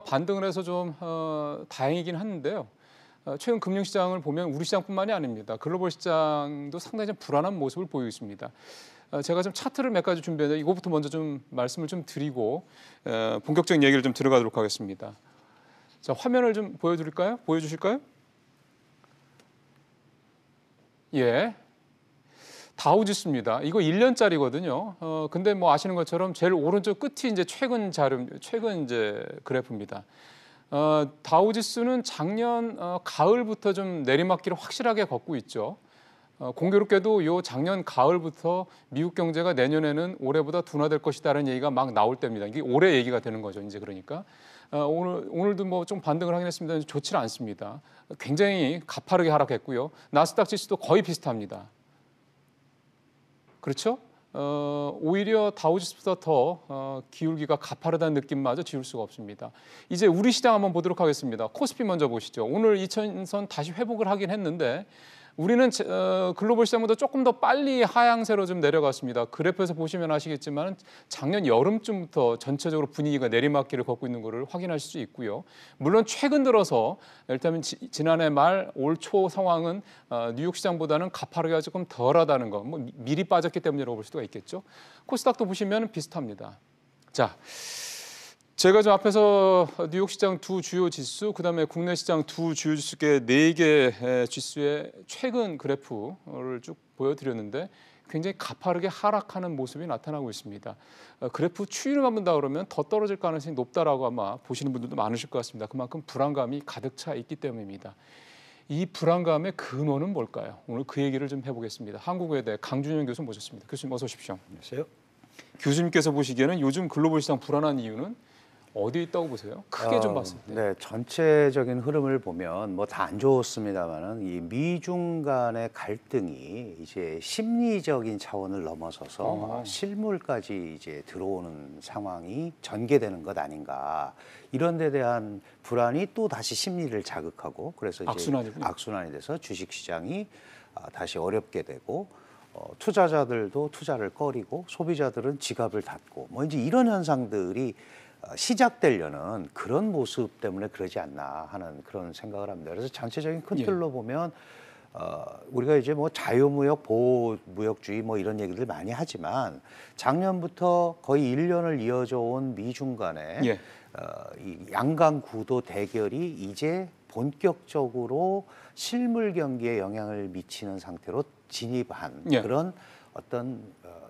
반등을 해서 좀 다행이긴 한데요. 최근 금융시장을 보면 우리 시장뿐만이 아닙니다. 글로벌 시장도 상당히 좀 불안한 모습을 보이고 있습니다. 제가 좀 차트를 몇 가지 준비했는데 이거부터 먼저 좀 말씀을 좀 드리고 본격적인 얘기를 좀 들어가도록 하겠습니다. 자, 화면을 좀 보여드릴까요? 보여주실까요? 예. 다우지수입니다. 이거 1년짜리거든요. 근데 뭐 아시는 것처럼 제일 오른쪽 끝이 이제 최근 이제 그래프입니다. 다우지수는 작년 가을부터 좀 내리막길을 확실하게 걷고 있죠. 공교롭게도 요 작년 가을부터 미국 경제가 내년에는 올해보다 둔화될 것이다라는 얘기가 막 나올 때입니다. 이게 올해 얘기가 되는 거죠, 이제 그러니까. 오늘도 뭐 좀 반등을 하긴 했습니다. 좋지는 않습니다. 굉장히 가파르게 하락했고요. 나스닥 지수도 거의 비슷합니다. 그렇죠? 오히려 다우지수보다 더 기울기가 가파르다는 느낌마저 지울 수가 없습니다. 이제 우리 시장 한번 보도록 하겠습니다. 코스피 먼저 보시죠. 오늘 2000선 다시 회복을 하긴 했는데 우리는 글로벌 시장보다 조금 더 빨리 하향세로 좀 내려갔습니다. 그래프에서 보시면 아시겠지만 작년 여름쯤부터 전체적으로 분위기가 내리막길을 걷고 있는 것을 확인하실 수 있고요. 물론 최근 들어서 일단 지난해 말 올 초 상황은 뉴욕 시장보다는 가파르기가 조금 덜하다는 거, 뭐 미리 빠졌기 때문이라고 볼 수가 있겠죠. 코스닥도 보시면 비슷합니다. 자. 제가 좀 앞에서 뉴욕 시장 두 주요 지수, 그다음에 국내 시장 두 주요 지수계 4개 지수의 최근 그래프를 쭉 보여드렸는데 굉장히 가파르게 하락하는 모습이 나타나고 있습니다. 그래프 추이를 본다 그러면 더 떨어질 가능성이 높다라고 아마 보시는 분들도 많으실 것 같습니다. 그만큼 불안감이 가득 차 있기 때문입니다. 이 불안감의 근원은 뭘까요? 오늘 그 얘기를 좀 해보겠습니다. 한국외대 강준현 교수 모셨습니다. 교수님 어서 오십시오. 안녕하세요. 교수님께서 보시기에는 요즘 글로벌 시장 불안한 이유는 어디에 있다고 보세요? 크게 좀 봤을 때. 네, 전체적인 흐름을 보면 뭐 다 안 좋습니다만은 이 미중 간의 갈등이 이제 심리적인 차원을 넘어서서 실물까지 이제 들어오는 상황이 전개되는 것 아닌가. 이런 데 대한 불안이 또 다시 심리를 자극하고 그래서 이제 악순환이 돼서 주식 시장이 다시 어렵게 되고 투자자들도 투자를 꺼리고 소비자들은 지갑을 닫고 뭐 이제 이런 현상들이 시작되려는 그런 모습 때문에 그러지 않나 하는 그런 생각을 합니다. 그래서 전체적인 큰 틀로 보면 우리가 이제 뭐 자유무역, 보호무역주의 뭐 이런 얘기들 많이 하지만 작년부터 거의 1년을 이어져 온 미중 간의 이 양강 구도 대결이 이제 본격적으로 실물 경기에 영향을 미치는 상태로 진입한 그런 어떤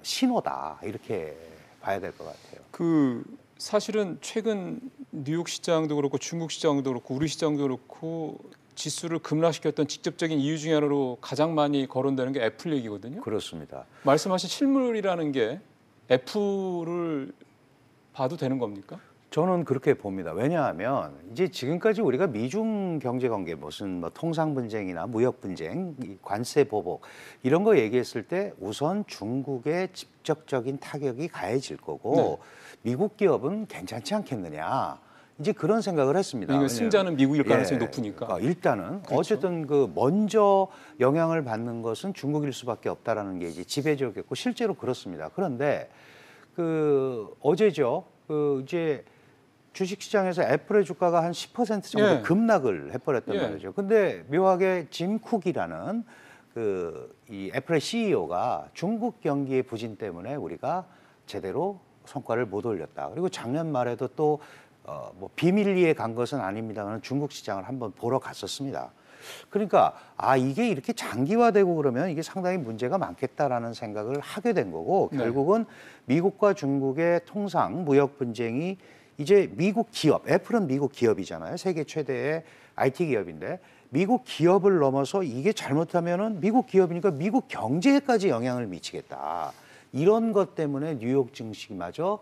신호다 이렇게 봐야 될 것 같아요. 사실은 최근 뉴욕 시장도 그렇고 중국 시장도 그렇고 우리 시장도 그렇고 지수를 급락시켰던 직접적인 이유 중에 하나로 가장 많이 거론되는 게 애플 얘기거든요. 그렇습니다. 말씀하신 실물이라는 게 애플을 봐도 되는 겁니까? 저는 그렇게 봅니다. 왜냐하면 이제 지금까지 우리가 미중 경제 관계 무슨 뭐 통상 분쟁이나 무역 분쟁, 관세 보복 이런 거 얘기했을 때 우선 중국의 직접적인 타격이 가해질 거고 미국 기업은 괜찮지 않겠느냐. 이제 그런 생각을 했습니다. 그러니까 승자는 미국일 가능성이 높으니까. 그러니까 일단은 어쨌든 그 먼저 영향을 받는 것은 중국일 수밖에 없다라는 게 이제 지배적이었고 실제로 그렇습니다. 그런데 어제죠. 이제 주식시장에서 애플의 주가가 한 10% 정도 급락을 해버렸단 말이죠. 근데 묘하게 짐 쿡이라는 이 애플의 CEO가 중국 경기의 부진 때문에 우리가 제대로 성과를 못 올렸다. 그리고 작년 말에도 또 뭐 비밀리에 간 것은 아닙니다만 중국 시장을 한번 보러 갔었습니다. 그러니까 이게 이렇게 장기화되고 그러면 이게 상당히 문제가 많겠다라는 생각을 하게 된 거고 결국은 미국과 중국의 통상 무역 분쟁이 이제 미국 기업, 애플은 미국 기업이잖아요. 세계 최대의 IT 기업인데 미국 기업을 넘어서 이게 잘못하면은 미국 기업이니까 미국 경제에까지 영향을 미치겠다. 이런 것 때문에 뉴욕 증시마저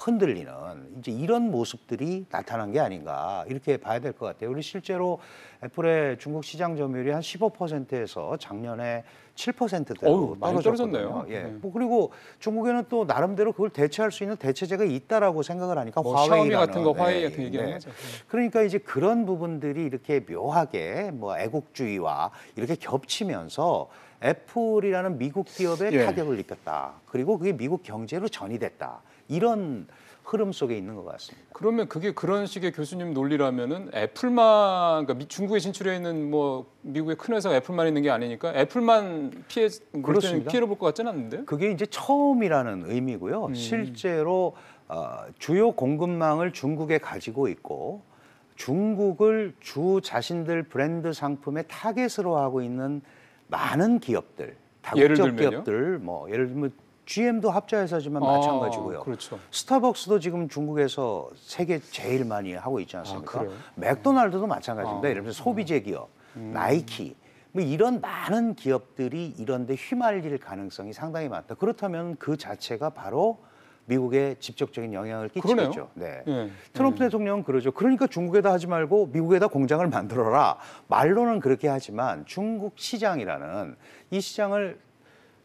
흔들리는 이제 이런 모습들이 나타난 게 아닌가 이렇게 봐야 될 것 같아요. 우리 실제로 애플의 중국 시장 점유율이 한 15%에서 작년에 7%대로 떨어졌거든요. 뭐 그리고 중국에는 또 나름대로 그걸 대체할 수 있는 대체제가 있다라고 생각을 하니까 화웨이 같은 거, 화웨이 같은 얘기하는 거죠. 그러니까 이제 그런 부분들이 이렇게 묘하게 뭐 애국주의와 이렇게 겹치면서 애플이라는 미국 기업에 타격을 입혔다. 그리고 그게 미국 경제로 전이됐다. 이런 흐름 속에 있는 것 같습니다. 그러면 그게 그런 식의 교수님 논리라면은 애플만 그러니까 중국에 진출해 있는 뭐 미국의 큰 회사가 애플만 있는 게 아니니까 애플만 그렇습니다. 피해를 볼 것 같지는 않는데요? 그게 이제 처음이라는 의미고요. 실제로 주요 공급망을 중국에 가지고 있고 중국을 주 자신들 브랜드 상품의 타겟으로 하고 있는 많은 기업들, 예를 다국적 들면요? 기업들, 뭐 예를 들면 GM도 합자회사지만 마찬가지고요. 그렇죠. 스타벅스도 지금 중국에서 세계 제일 많이 하고 있지 않습니까? 그래요? 맥도날드도 마찬가지입니다. 예를 들면 소비재 기업, 나이키, 뭐 이런 많은 기업들이 이런 데 휘말릴 가능성이 상당히 많다. 그렇다면 그 자체가 바로 미국에 직접적인 영향을 끼치겠죠. 네. 트럼프 대통령은 그러죠. 그러니까 중국에다 하지 말고 미국에다 공장을 만들어라. 말로는 그렇게 하지만 중국 시장이라는 이 시장을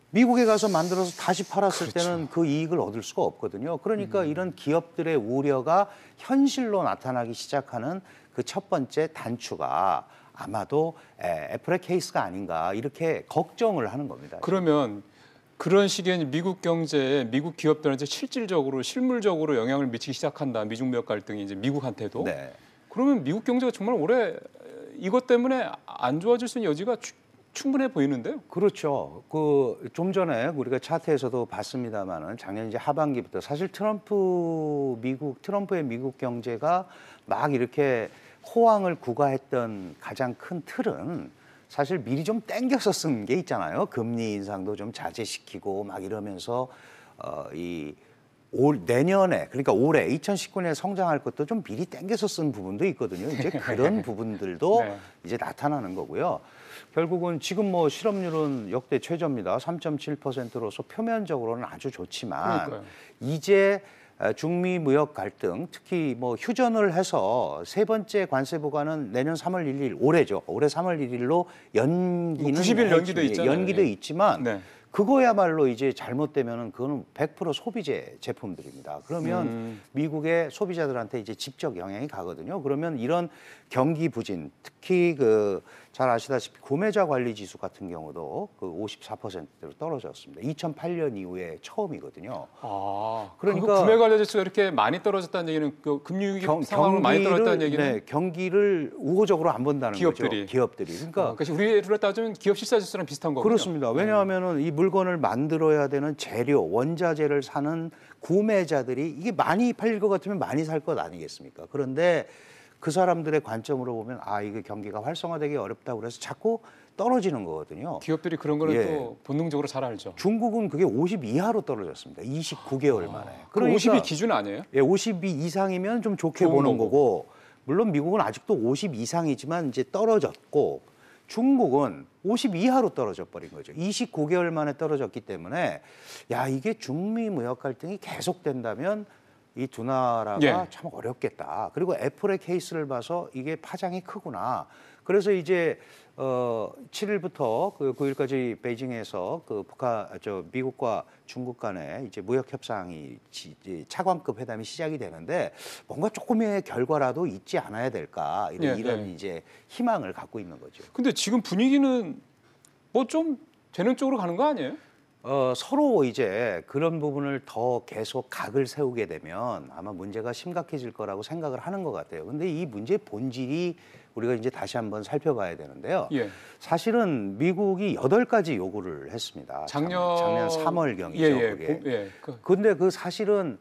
미국에 가서 만들어서 다시 팔았을 때는 그 이익을 얻을 수가 없거든요. 그러니까 이런 기업들의 우려가 현실로 나타나기 시작하는 그 첫 번째 단추가 아마도 애플의 케이스가 아닌가 이렇게 걱정을 하는 겁니다. 그러면 그런 시기에 미국 경제에 미국 기업들한테 실질적으로 실물적으로 영향을 미치기 시작한다. 미중 무역 갈등이 이제 미국한테도. 네. 그러면 미국 경제가 정말 올해 이것 때문에 안 좋아질 수 있는 여지가 충분해 보이는데요. 그렇죠. 그 좀 전에 우리가 차트에서도 봤습니다만은 작년 이제 하반기부터 사실 트럼프의 미국 경제가 막 이렇게 호황을 구가했던 가장 큰 틀은 사실 미리 좀 땡겨서 쓴 게 있잖아요. 금리 인상도 좀 자제시키고 막 이러면서 내년에 그러니까 올해 2019년에 성장할 것도 좀 미리 땡겨서 쓴 부분도 있거든요. 이제 그런 부분들도 네. 이제 나타나는 거고요. 결국은 지금 뭐 실업률은 역대 최저입니다. 3.7%로서 표면적으로는 아주 좋지만 그러니까요. 이제 중미 무역 갈등, 특히 뭐 휴전을 해서 세 번째 관세 보관은 내년 3월 1일 올해죠. 올해 3월 1일로 연기는 90일 연기도 있잖아요. 연기도 예. 있지만 네. 그거야말로 이제 잘못되면은 그거는 100% 소비재 제품들입니다. 그러면 미국의 소비자들한테 이제 직접 영향이 가거든요. 그러면 이런 경기 부진, 특히 그 잘 아시다시피 구매자 관리 지수 같은 경우도 그 54%대로 떨어졌습니다. 2008년 이후에 처음이거든요. 그러니까 구매 관련 지수가 이렇게 많이 떨어졌다는 얘기는 그 금융위기 상황으로 많이 떨어졌다는 얘기는 네, 경기를 우호적으로 안 본다는 기업들이. 거죠. 기업들이. 그러니까 우리로 따지면 기업 실사 지수랑 비슷한 거군요. 그렇습니다. 왜냐하면은 이 물건을 만들어야 되는 재료, 원자재를 사는 구매자들이 이게 많이 팔릴 것 같으면 많이 살 것 아니겠습니까? 그런데 그 사람들의 관점으로 보면 이게 경기가 활성화되기 어렵다고 그래서 자꾸 떨어지는 거거든요. 기업들이 그런 거는 또 본능적으로 잘 알죠. 중국은 그게 50 이하로 떨어졌습니다. 29개월 만에. 그럼 50이 기준 아니에요? 예, 52 이상이면 좀 좋게 좋은 보는 거고. 거고 물론 미국은 아직도 50 이상이지만 이제 떨어졌고 중국은 50 이하로 떨어져 버린 거죠. 29개월 만에 떨어졌기 때문에 이게 중미 무역 갈등이 계속된다면 이 두 나라가 참 어렵겠다. 그리고 애플의 케이스를 봐서 이게 파장이 크구나. 그래서 이제 7일부터 그 9일까지 베이징에서 그 미국과 중국 간에 이제 무역 협상이 차관급 회담이 시작이 되는데 뭔가 조금의 결과라도 있지 않아야 될까 이런 이제 희망을 갖고 있는 거죠. 근데 지금 분위기는 뭐 좀 되는 쪽으로 가는 거 아니에요? 서로 이제 그런 부분을 더 계속 각을 세우게 되면 아마 문제가 심각해질 거라고 생각을 하는 것 같아요. 근데 이 문제의 본질이 우리가 이제 다시 한번 살펴봐야 되는데요. 사실은 미국이 8가지 요구를 했습니다. 작년 3월경이죠. 근데 그 사실은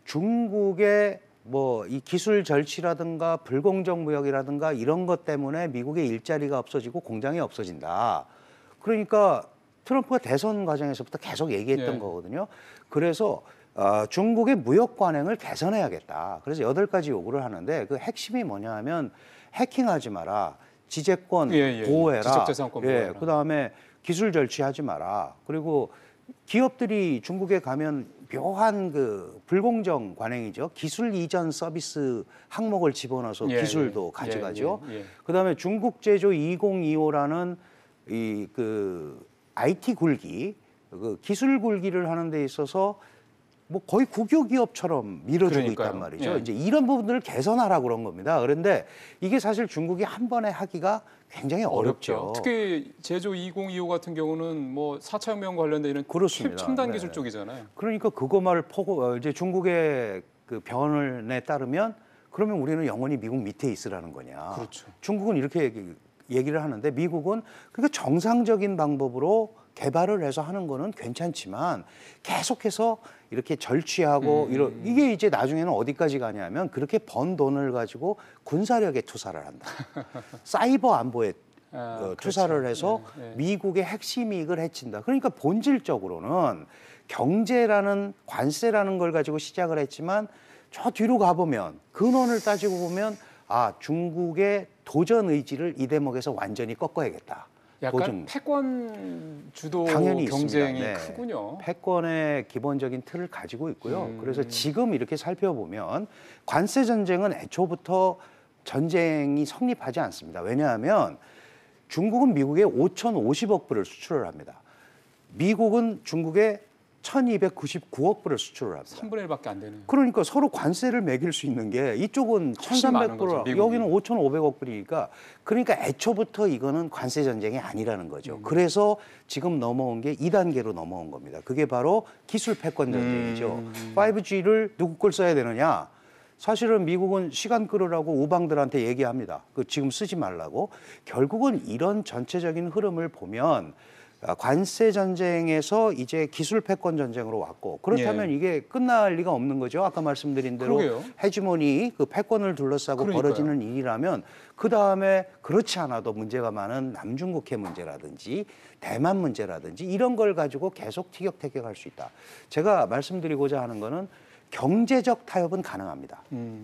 중국의 뭐 이 기술 절취라든가 불공정 무역이라든가 이런 것 때문에 미국의 일자리가 없어지고 공장이 없어진다. 그러니까 트럼프가 대선 과정에서부터 계속 얘기했던 거거든요. 그래서 중국의 무역 관행을 개선해야겠다. 그래서 8가지 요구를 하는데 그 핵심이 뭐냐 하면 해킹하지 마라. 지재권 보호해라. 지적재산권 보호해라. 그다음에 기술 절취하지 마라. 그리고 기업들이 중국에 가면 묘한 그 불공정 관행이죠. 기술 이전 서비스 항목을 집어넣어서 기술도 가져가죠. 그다음에 중국 제조 2025라는 이 그 IT 굴기, 그 기술 굴기를 하는 데 있어서 뭐 거의 국有기업처럼 밀어주고 그러니까요. 있단 말이죠. 예. 이제 이런 부분들을 개선하라고 그런 겁니다. 그런데 이게 사실 중국이 한 번에 하기가 굉장히 어렵죠. 특히 제조 2025 같은 경우는 뭐 4차 혁명 관련된 이런 그렇습니다. 첨단 네. 기술 쪽이잖아요. 그러니까 그것만을 이제 중국의 그 변론에 따르면 그러면 우리는 영원히 미국 밑에 있으라는 거냐. 그렇죠. 중국은 이렇게 얘기를 하는데 미국은 그러니까 정상적인 방법으로 개발을 해서 하는 거는 괜찮지만 계속해서 이렇게 절취하고 이게 이제 나중에는 어디까지 가냐면 그렇게 번 돈을 가지고 군사력에 투사를 한다. 사이버 안보에 투사를 그렇죠. 해서 예, 예. 미국의 핵심 이익을 해친다. 그러니까 본질적으로는 경제라는 관세라는 걸 가지고 시작을 했지만 저 뒤로 가보면 근원을 따지고 보면 아 중국의 도전 의지를 이 대목에서 완전히 꺾어야겠다. 약간 패권 주도 당연히 경쟁이 있습니다. 네. 크군요. 패권의 기본적인 틀을 가지고 있고요. 그래서 지금 이렇게 살펴보면 관세 전쟁은 애초부터 전쟁이 성립하지 않습니다. 왜냐하면 중국은 미국에 5,050억 불을 수출을 합니다. 미국은 중국에 1,299억 불을 수출을 합니다. 3분의 1밖에 안 되는. 그러니까 서로 관세를 매길 수 있는 게 이쪽은 훨씬 많은 1,300불, 거죠, 미국이. 여기는 5,500억 불이니까 그러니까 애초부터 이거는 관세 전쟁이 아니라는 거죠. 그래서 지금 넘어온 게 2단계로 넘어온 겁니다. 그게 바로 기술 패권 전쟁이죠. 5G를 누구 걸 써야 되느냐? 사실은 미국은 시간 끌으라고 우방들한테 얘기합니다. 그 지금 쓰지 말라고. 결국은 이런 전체적인 흐름을 보면 관세 전쟁에서 이제 기술 패권 전쟁으로 왔고 그렇다면 예. 이게 끝날 리가 없는 거죠. 아까 말씀드린 대로 그러게요. 헤지모니 그 패권을 둘러싸고 그러니까요. 벌어지는 일이라면 그 다음에 그렇지 않아도 문제가 많은 남중국해 문제라든지 대만 문제라든지 이런 걸 가지고 계속 티격태격할 수 있다. 제가 말씀드리고자 하는 거는 경제적 타협은 가능합니다.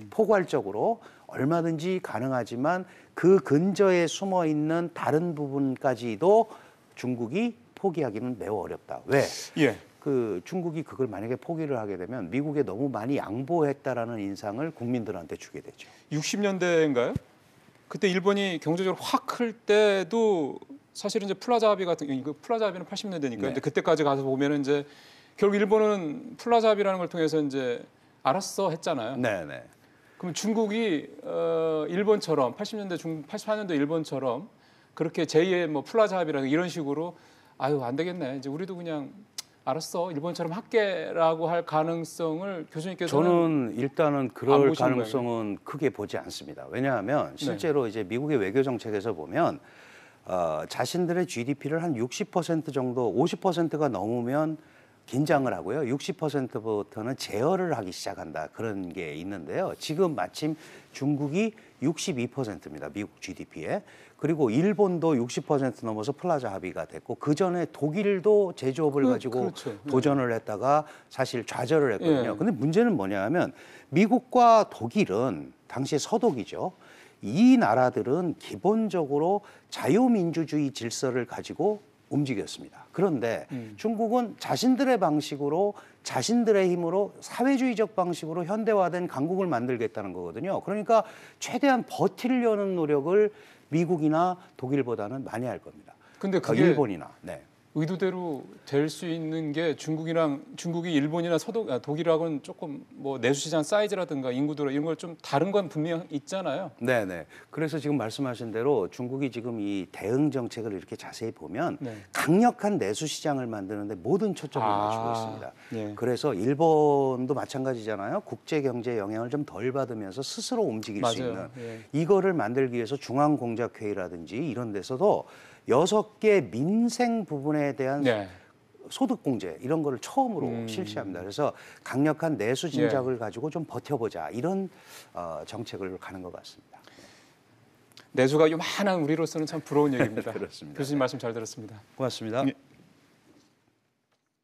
포괄적으로 얼마든지 가능하지만 그 근저에 숨어 있는 다른 부분까지도 중국이 포기하기는 매우 어렵다. 왜? 예. 그 중국이 그걸 만약에 포기를 하게 되면 미국에 너무 많이 양보했다라는 인상을 국민들한테 주게 되죠. 60년대인가요? 그때 일본이 경제적으로 확 클 때도 사실은 이제 플라자 합의 같은 그 플라자 합의는 80년대니까 네. 이제 그때까지 가서 보면은 이제 결국 일본은 플라자 합의라는 걸 통해서 이제 알았어 했잖아요. 네네. 그럼 중국이 일본처럼 84년도 일본처럼 그렇게 제2의 뭐 플라자 합의라는 이런 식으로 아유 안 되겠네. 이제 우리도 그냥 알았어 일본처럼 할게라고 할 가능성을 교수님께서는 저는 일단은 안 그럴 보시는 가능성은 크게 보지 않습니다. 왜냐하면 실제로 이제 미국의 외교 정책에서 보면 자신들의 GDP를 한 60% 정도, 50%가 넘으면 긴장을 하고요. 60%부터는 제어를 하기 시작한다. 그런 게 있는데요. 지금 마침 중국이 62%입니다. 미국 GDP에. 그리고 일본도 60% 넘어서 플라자 합의가 됐고 그전에 독일도 제조업을 가지고 그렇죠. 도전을 했다가 사실 좌절을 했거든요. 예. 근데 문제는 뭐냐 하면 미국과 독일은 당시에 서독이죠. 이 나라들은 기본적으로 자유민주주의 질서를 가지고 움직였습니다. 그런데 중국은 자신들의 방식으로 자신들의 힘으로 사회주의적 방식으로 현대화된 강국을 만들겠다는 거거든요. 그러니까 최대한 버티려는 노력을 미국이나 독일보다는 많이 할 겁니다. 근데 그게 일본이나. 네. 의도대로 될 수 있는 게 중국이 일본이나 독일하고는 조금 뭐 내수시장 사이즈라든가 인구도 이런 걸 좀 다른 건 분명 있잖아요. 네네. 그래서 지금 말씀하신 대로 중국이 지금 이 대응 정책을 이렇게 자세히 보면 네. 강력한 내수 시장을 만드는데 모든 초점을 맞추고 있습니다. 예. 그래서 일본도 마찬가지잖아요. 국제 경제에 영향을 좀 덜 받으면서 스스로 움직일 수 있는 예. 이거를 만들기 위해서 중앙공작회의라든지 이런 데서도 6개 민생 부분에 대한 네. 소득공제 이런 거를 처음으로 실시합니다. 그래서 강력한 내수 진작을 가지고 좀 버텨보자 이런 정책을 가는 것 같습니다. 내수가 요만한 우리로서는 참 부러운 얘기입니다. 그렇습니다. 교수님 말씀 잘 들었습니다. 고맙습니다. 예.